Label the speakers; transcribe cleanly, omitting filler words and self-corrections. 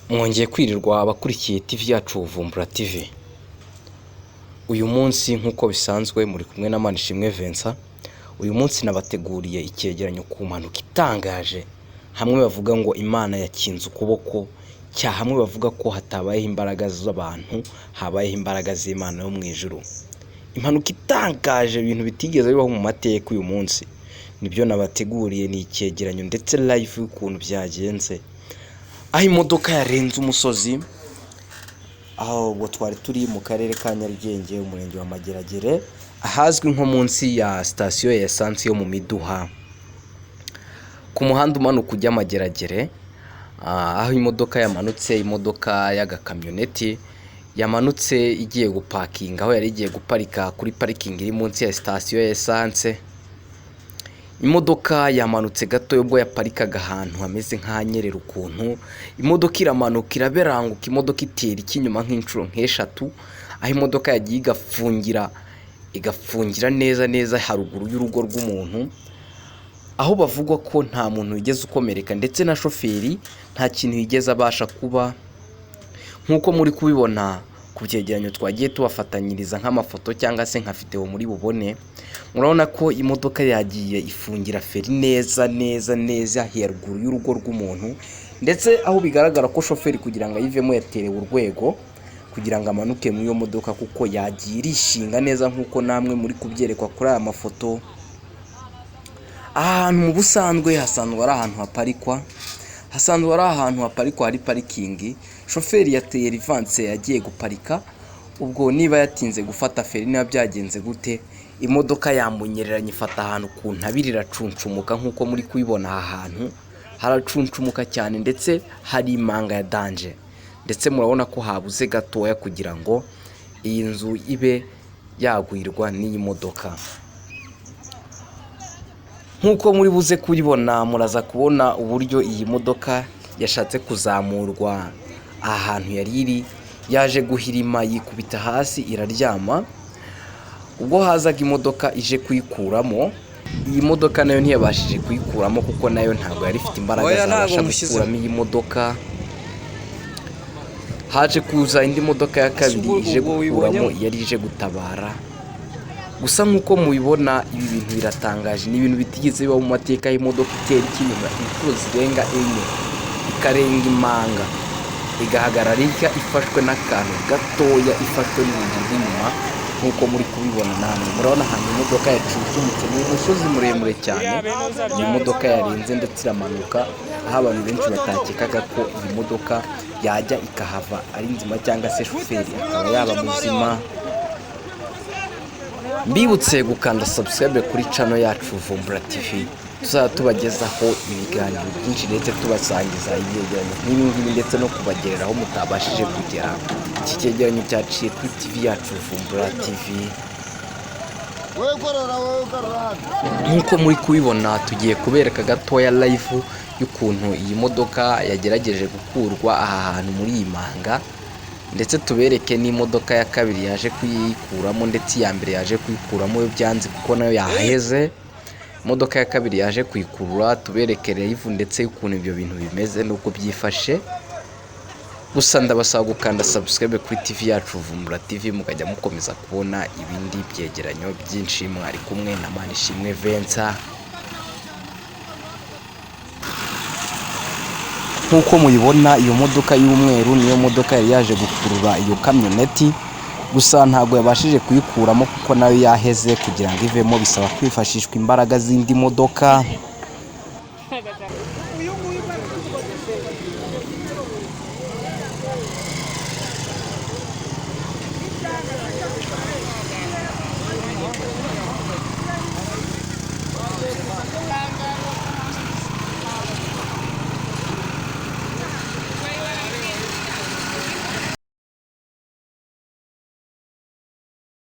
Speaker 1: Mwongeye kwirirwa abakurikiye TV yacu Vumbura TV. Uyu munsi nk'uko bisanzwe muri kumwe na Manishimwe Vincent. Uyu munsi nabateguriye icyegeranyo ku mpanuka itangaje. Hamwe bavuga ngo Imana yakinze ukuboko, hamwe bavuga ko hatabayeho imbaraga z'abantu, habayeho imbaraga z'Imana yo mu ijuru. Impanuka itangaje, ibintu bitigeze bibaho mu mateka uyu munsi. Nibyo nabateguriye, ni icyegeranyo ndetse live y'ukuntu byagenze. Aho imodoka yarenze umusozi, aho ubwo twari turi mu karere ka Nyarugenge, umurenge wa Mageragere, ahazwi nko munsi ya sitasiyo ya esansi yo mu Miduha, ku muhanda umanuka ujya Mageragere. Aho imodoka yamanutse, imodoka y'agakamyoneti yamanutse igiye gupakinga, aho yari igiye guparika kuri parikingi iri munsi ya sitasiyo ya esanse. Imodoka yamanutse gato ubwo yaparikaga ahantu hameze nk'ahanyerera ukuntu. Imodoka iramanuka iraberanguka, imodoka itera ikinyuma nk'inshuro nk'eshatu, aho imodoka yagiye igafungira neza haruguru y'urugo rw'umuntu, aho bavuga ko nta muntu wigeze ukomereka ndetse na shoferi nta kintu yigeze abasha kuba. Nk'uko muri kubibona ku byegeranyo twagiye tubafatanyiriza nk'amafoto cyangwa se nka video muri bubone, murabona ko imodoka yagiye ifungira feri neza haruguru y'urugo rw'umuntu, ndetse aho bigaragara ko shoferi kugira ngo ayivemo yaterewe urwego kugira ngo amanuke mu iyo modoka, kuko yagiye irishinga neza nk'uko namwe muri kubyerekwa kuri aya mafoto. Ahantu mu busanzwe hasanzwe ari ahantu haparikwa, hari parikingi. Shoferi yateye rivanse yagiye guparika, ubwo niba yatinze gufata feri niba byagenze gute, imodoka yamunyereranye ifata ahantu ku ntabire iracuncumuka. nk'uko muri kubibona aha hantu haracuncumuka cyane, ndetse hari imanga ya danje, ndetse murabona ko habuze gatoya kugira ngo iyi nzu ibe yagwirwa n'iyi modoka. Nk'uko muri buze kubibona, muraza kubona uburyo iyi modoka yashatse kuzamurwa aha hantu yari iri, yaje guhirima yikubita hasi iraryama. Ubwo hazaga imodoka ije kuyikuramo, iyi modoka nayo ntiyabashije kuyikuramo kuko nayo ntabwo yari ifite imbaraga zabasha gukuramo iyi modoka. Haje kuza indi modoka ya kabiri ije gukuramo yari ije gutabara. Gusa nk'uko mubibona, ibi bintu biratangaje, ni ibintu bitigeze bibaho mu mateka y'imodoka itera ikinyuma inshuro zirenga enye, ikarenga imanga, igahagarara ifashwe n'akantu gatoya, ifashwe n'urugi rw'inyuma. Nk'uko muri kubibona namwe, murabona ahantu imodoka yacucumutse, ni umusozi muremure cyane. Iyi modoka yarenze ndetse iramanuka, aho abantu benshi batakekaga ko iyi modoka yajya ikahava ari nzima, cyangwa se shoferi akaba yaba muzima. Mbibutse gukanda subscribe kuri channel yacu Vumbura TV, tuzaba tubagezaho ibiganiro byinshi ndetse tubasangiza ibyegeranyo nk'ibi ndetse no kubagereraho mutabashije kugera. Iki cyegeranyo cyaciye kuri TV yacu Vumbura TV. Nk'uko muri kubibona, tugiye kubereka gatoya live y'ukuntu iyi modoka yagerageje gukurwa aha hantu muri iyi manga, ndetse tubereke n'imodoka ya kabiri yaje kuyikuramo, ndetse iya mbere yaje kuyikuramo yo byanze kuko nayo yaheze. Imodoka ya kabiri yaje kuyikurura, tubereke live ndetse ukuntu ibyo bintu bimeze nuko byifashe. Gusa ndabasaba gukanda subscribe kuri TV yacu Vumbura TV, mukajya mukomeza kubona ibindi byegeranyo byinshi. Mwari kumwe na Manishimwe Vincent. Nk'uko muyibona, iyo modoka y'umweru niyo modoka yari yaje gukurura iyo kamyoneti, gusa ntabwo yabashije kuyikuramo kuko nayo yaheze. Kugira ngo ivemo bisaba kwifashishwa imbaraga z'indi modoka.